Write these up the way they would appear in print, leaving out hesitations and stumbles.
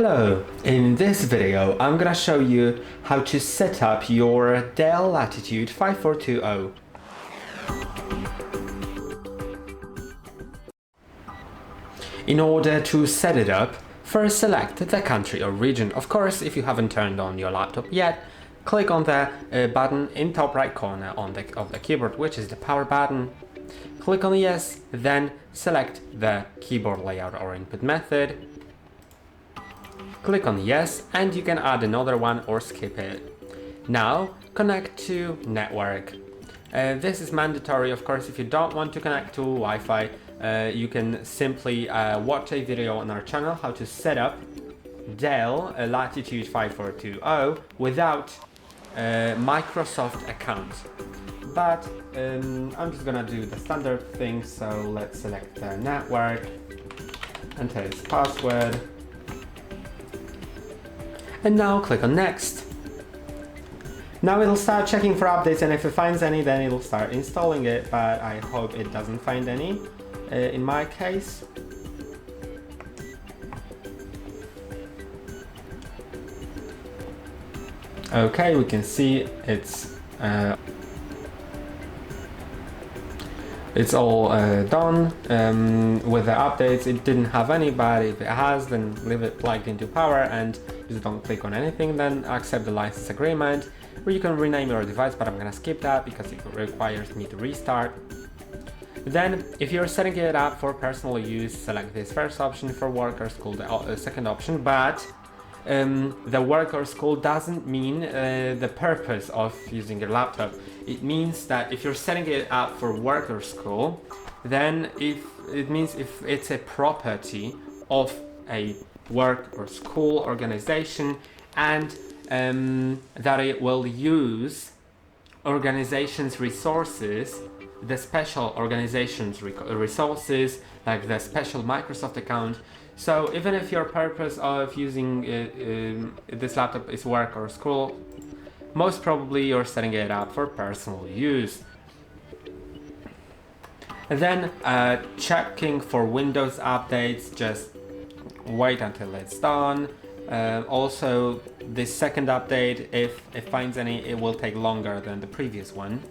Hello, in this video I'm gonna show you how to set up your DELL Latitude 5420. In order to set it up, first select the country or region. Of course, if you haven't turned on your laptop yet, click on the button in top right corner of the keyboard, which is the power button. Click on yes, then select the keyboard layout or input method. Click on yes, and you can add another one or skip it. Now connect to network. This is mandatory, of course. If you don't want to connect to Wi-Fi, you can simply watch a video on our channel how to set up DELL Latitude 5420 without a Microsoft account. But I'm just gonna do the standard thing, so let's select the network, enter its password, and now click on next. Now it'll start checking for updates, and if it finds any, then it'll start installing it, but I hope it doesn't find any in my case. Okay, we can see it's all done with the updates. It didn't have any, but if it has, then leave it plugged into power and just don't click on anything, then accept the license agreement, where you can rename your device, but I'm gonna skip that because it requires me to restart. Then, if you're setting it up for personal use, select this first option. For work or school, the second option, but the work or school doesn't mean the purpose of using your laptop. It means that if you're setting it up for work or school, then if it's a property of a work or school organization, and that it will use organization's resources, the special organization's resources, like the special Microsoft account. So even if your purpose of using this laptop is work or school, most probably you're setting it up for personal use. And then checking for Windows updates, just wait until it's done. Also, this second update, if it finds any, it will take longer than the previous one.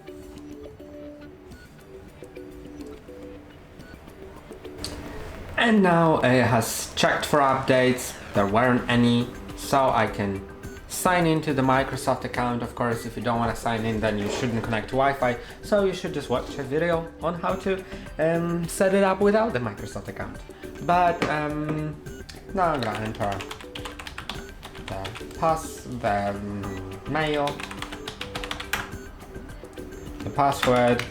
And now it has checked for updates. There weren't any, so I can sign into the Microsoft account. Of course, if you don't want to sign in, then you shouldn't connect to Wi-Fi, so you should just watch a video on how to set it up without the Microsoft account. But now I'm gonna enter the mail, the password,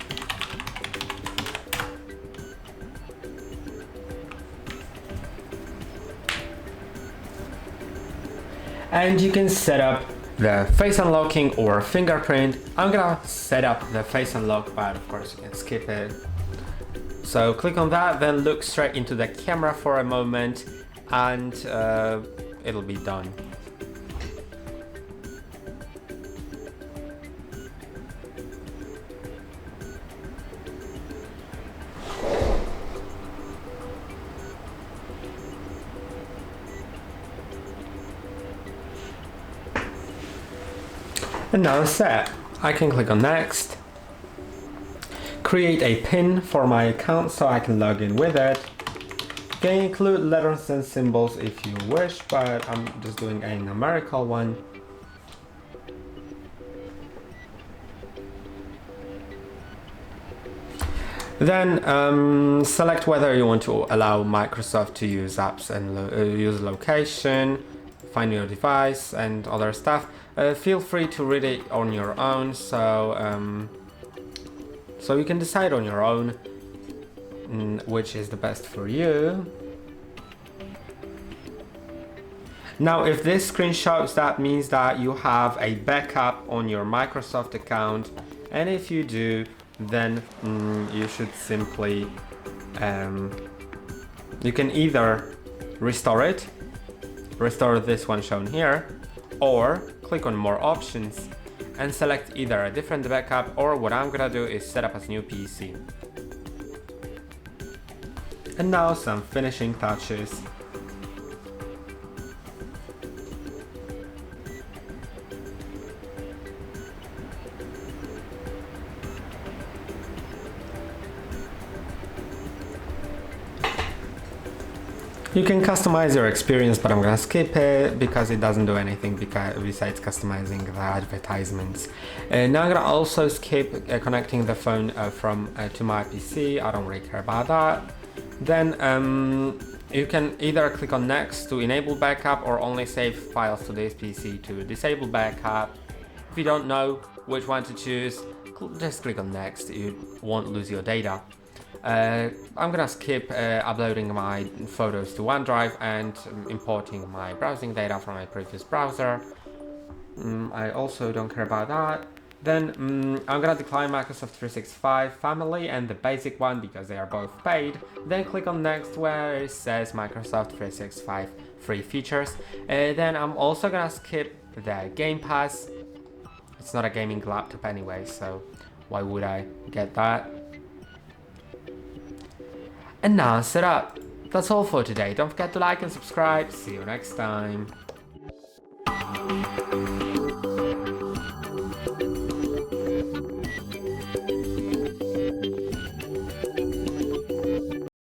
and you can set up the face unlocking or fingerprint. I'm gonna set up the face unlock, but of course you can skip it. So click on that, then look straight into the camera for a moment, and it'll be done. And now it's set. I can click on next, create a PIN for my account so I can log in with it. You can include letters and symbols if you wish, but I'm just doing a numerical one. Then select whether you want to allow Microsoft to use apps and use location, find your device and other stuff. Feel free to read it on your own, so you can decide on your own which is the best for you. Now, if this screen shows, that means that you have a backup on your Microsoft account, and if you do, then you should simply you can either restore this one shown here, or click on more options and select either a different backup, or what I'm gonna do is set up as new PC. And now some finishing touches. You can customize your experience, but I'm gonna skip it because it doesn't do anything besides customizing the advertisements. Now I'm gonna also skip connecting the phone to my PC. I don't really care about that. Then you can either click on next to enable backup or only save files to this PC to disable backup. If you don't know which one to choose, just click on next, you won't lose your data. I'm gonna skip uploading my photos to OneDrive and importing my browsing data from my previous browser. I also don't care about that. Then I'm gonna decline Microsoft 365 Family and the basic one because they are both paid. Then click on next where it says Microsoft 365 free features. Then I'm also gonna skip the Game Pass. It's not a gaming laptop anyway, so why would I get that? And now set up. That's all for today. Don't forget to like and subscribe. See you next time.